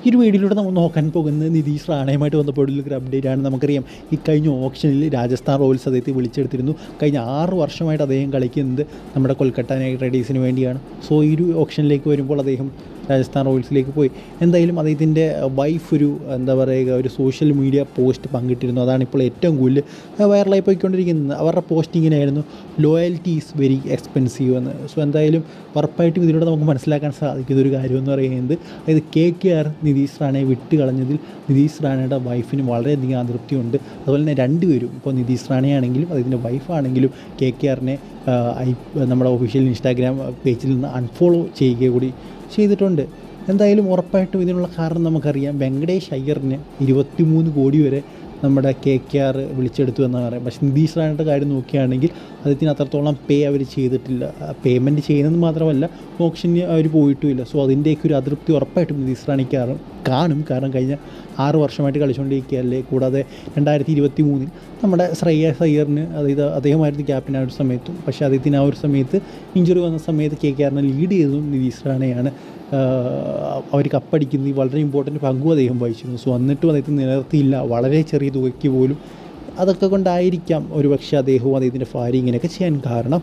ഈ ഒരു വീഡിയോയിലൂടെ നമ്മൾ നോക്കാൻ പോകുന്നത് നിതീഷ് റാണയുമായിട്ട് ബന്ധപ്പെട്ടുള്ള ഒരു അപ്ഡേറ്റ് ആണ്. നമുക്കറിയാം ഈ കഴിഞ്ഞ ഓപ്ഷനിൽ രാജസ്ഥാൻ റോയൽസ് അദ്ദേഹത്തെ വിളിച്ചെടുത്തിരുന്നു. കഴിഞ്ഞ 6 വർഷമായിട്ട് അദ്ദേഹം കളിക്കുന്നത് നമ്മുടെ കൊൽക്കത്ത നൈറ്റ് റൈഡേഴ്സിന് വേണ്ടിയാണ്. സോ ഈ ഒരു ഓപ്ഷനിലേക്ക് വരുമ്പോൾ അദ്ദേഹം രാജസ്ഥാൻ റോയൽസിലേക്ക് പോയി. എന്തായാലും അദ്ദേഹത്തിൻ്റെ വൈഫ് ഒരു സോഷ്യൽ മീഡിയ പോസ്റ്റ് പങ്കിട്ടിരുന്നു. അതാണ് ഇപ്പോൾ ഏറ്റവും കൂടുതൽ വൈറലായി പോയിക്കൊണ്ടിരിക്കുന്നത്. അവരുടെ പോസ്റ്റിങ്ങിനായിരുന്നു ലോയൽറ്റി ഈസ് വെരി എക്സ്പെൻസീവ് എന്ന്. സോ എന്തായാലും ഉറപ്പായിട്ടും ഇതിലൂടെ നമുക്ക് മനസ്സിലാക്കാൻ സാധിക്കുന്ന ഒരു കാര്യമെന്ന് പറയുന്നത് അതായത് KKR നിതീഷ് റാണയെ വിട്ട് കളഞ്ഞതിൽ നിതീഷ് റാണയുടെ വൈഫിന് വളരെയധികം അതൃപ്തിയുണ്ട്. അതുപോലെ തന്നെ രണ്ടുപേരും ഇപ്പോൾ നിതീഷ് റാണയാണെങ്കിലും അദ്ദേഹത്തിൻ്റെ വൈഫാണെങ്കിലും KKRനെ നമ്മുടെ ഒഫീഷ്യൽ ഇൻസ്റ്റാഗ്രാം പേജിൽ നിന്ന് അൺഫോളോ ചെയ്യുക കൂടി ചെയ്തിട്ടുണ്ട്. എന്തായാലും ഉറപ്പായിട്ടും ഇതിനുള്ള കാരണം നമുക്കറിയാം. വെങ്കടേഷ് അയ്യറിന് 23 കോടി വരെ നമ്മുടെ KKR വിളിച്ചെടുത്തു എന്നാണ് പറയാം. പക്ഷേ നിതീഷ് റാണയുടെ കാര്യം നോക്കുകയാണെങ്കിൽ അദ്ദേഹത്തിന് അത്രത്തോളം അവർ ചെയ്തിട്ടില്ല. പേയ്മെൻറ്റ് ചെയ്യുന്നത് മാത്രമല്ല ഓപ്ഷന് അവർ പോയിട്ടുമില്ല. സോ അതിൻ്റെയൊക്കെ ഒരു അതൃപ്തി ഉറപ്പായിട്ടും നിതീഷ് റാണയ്ക്ക് കാണും. കാരണം കഴിഞ്ഞ 6 വർഷമായിട്ട് കളിച്ചുകൊണ്ടിരിക്കുകയല്ലേ. കൂടാതെ 2023 നമ്മുടെ ശ്രേയസ് അയ്യറിന് അദ്ദേഹമായിരുന്നു ക്യാപ്റ്റൻ ആ ഒരു സമയത്തും. പക്ഷേ അദ്ദേഹത്തിന് ആ ഒരു സമയത്ത് ഇഞ്ചുറി വന്ന സമയത്ത് KKRനെ ലീഡ് ചെയ്തതും നിതീഷ് റാണയാണ്. അവർ കപ്പടിക്കുന്നത് വളരെ ഇമ്പോർട്ടൻറ്റ് പങ്കും അദ്ദേഹം വഹിച്ചിരുന്നു. സോ എന്നിട്ടും അദ്ദേഹത്തിന് നിലനിർത്തിയില്ല, വളരെ ചെറിയ തുകയ്ക്ക് പോലും. അതൊക്കെ കൊണ്ടായിരിക്കാം ഒരുപക്ഷെ അദ്ദേഹവും അദ്ദേഹത്തിൻ്റെ ഭാര്യ ഇങ്ങനെയൊക്കെ ചെയ്യാൻ കാരണം.